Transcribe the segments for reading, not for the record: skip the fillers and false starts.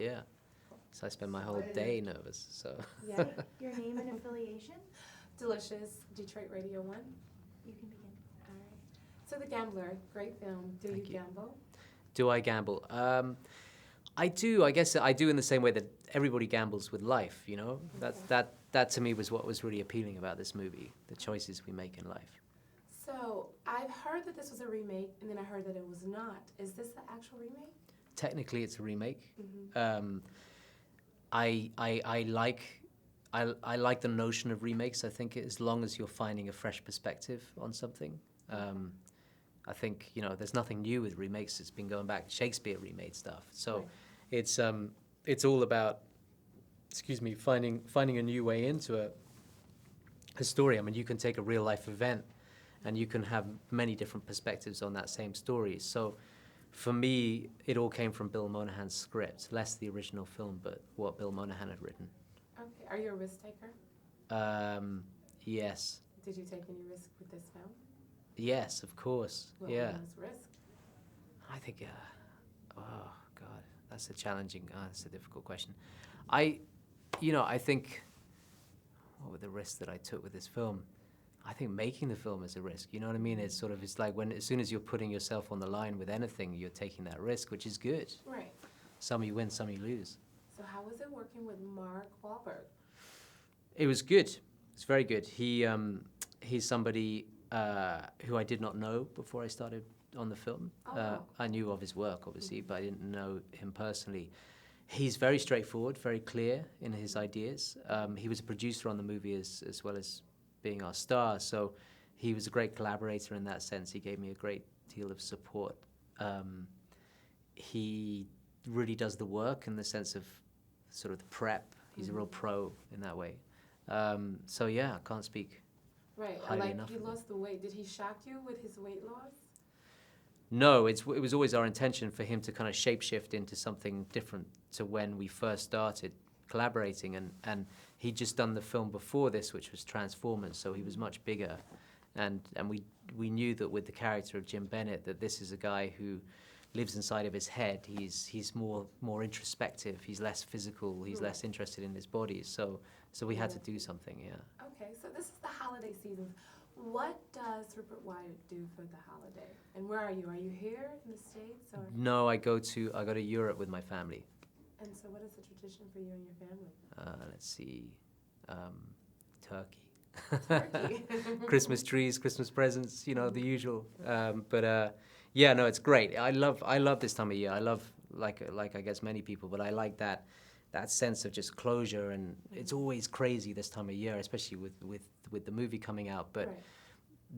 Yeah. So I spend my whole day nervous. So. Yeah. Your name and affiliation? Deelishis, Detroit Radio 1. You can begin. All right. So The Gambler, great film. Do you you. gamble? Do I gamble? I do. I guess I do in the same way that everybody gambles with life. You know, that to me was what was really appealing about this movie: the choices we make in life. So I've heard that this was a remake, and then I heard that it was not. Is this the actual remake? Technically, it's a remake. Mm-hmm. I like the notion of remakes. I think as long as you're finding a fresh perspective on something. I think there's nothing new with remakes. It's been going back. Shakespeare remade stuff. So Right. it's all about finding a new way into a story. I mean, you can take a real life event and you can have many different perspectives on that same story. So for me, it all came from Bill Monahan's script, less the original film, but what Bill Monahan had written. Okay. Are you a risk taker? Yes. Did you take any risk with this film? Yes, of course. What Yeah. was risk? I think, oh God, that's that's a difficult question. I think, what were the risks that I took with this film? I think making the film is a risk. You know what I mean? It's like as soon as you're putting yourself on the line with anything, you're taking that risk, which is good. Right. Some you win, some you lose. So how was it working with Mark Wahlberg? It was good. It's very good. He's somebody who I did not know before I started on the film. Oh, wow. I knew of his work, obviously, but I didn't know him personally. He's very straightforward, very clear in his ideas. He was a producer on the movie as well as being our star, so he was a great collaborator in that sense. He gave me a great deal of support. He really does the work in the sense of sort of the prep. He's a real pro in that way. So yeah, I can't speak Right. highly Like enough he of him. lost the weight. Did he shock you with his weight loss? No, it was always our intention for him to kind of shapeshift into something different to when we first started collaborating, and he'd just done the film before this, which was Transformers, so he was much bigger, and we knew that with the character of Jim Bennett that this is a guy who lives inside of his head. He's more introspective. He's less physical. He's less interested in his body. So we had to do something. Yeah. Okay, so this is the holiday season. What does Rupert Wyatt do for the holiday? And where are you? Are you here in the States or? No, I go to Europe with my family. And so what is the tradition for you and your family? Let's see, turkey. Turkey. Christmas trees, Christmas presents, the usual. Yeah, no, it's great. I love this time of year. I love like I guess many people, but I like that sense of just closure, and it's always crazy this time of year, especially with the movie coming out. But Right.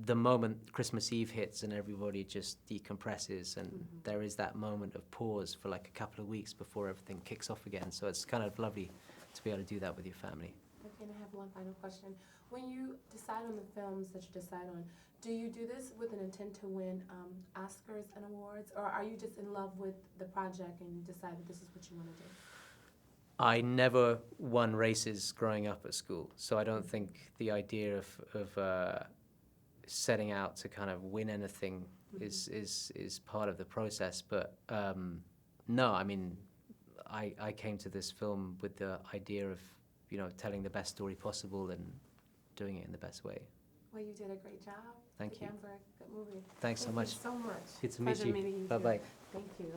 the moment Christmas Eve hits and everybody just decompresses, and there is that moment of pause for like a couple of weeks before everything kicks off again. So it's kind of lovely to be able to do that with your family. Okay, and I have one final question. When you decide on the films that you decide on, do you do this with an intent to win Oscars and awards, or are you just in love with the project and you decide that this is what you want to do? I never won races growing up at school, so I don't think the idea of setting out to kind of win anything is part of the process. But no, I mean, I came to this film with the idea of telling the best story possible and doing it in the best way. Well, you did a great job. Thank you. The Gambler, good movie. Thanks so much. Thank you so much. Good to meet Pleasure you. meeting you. Bye-bye. Thank you.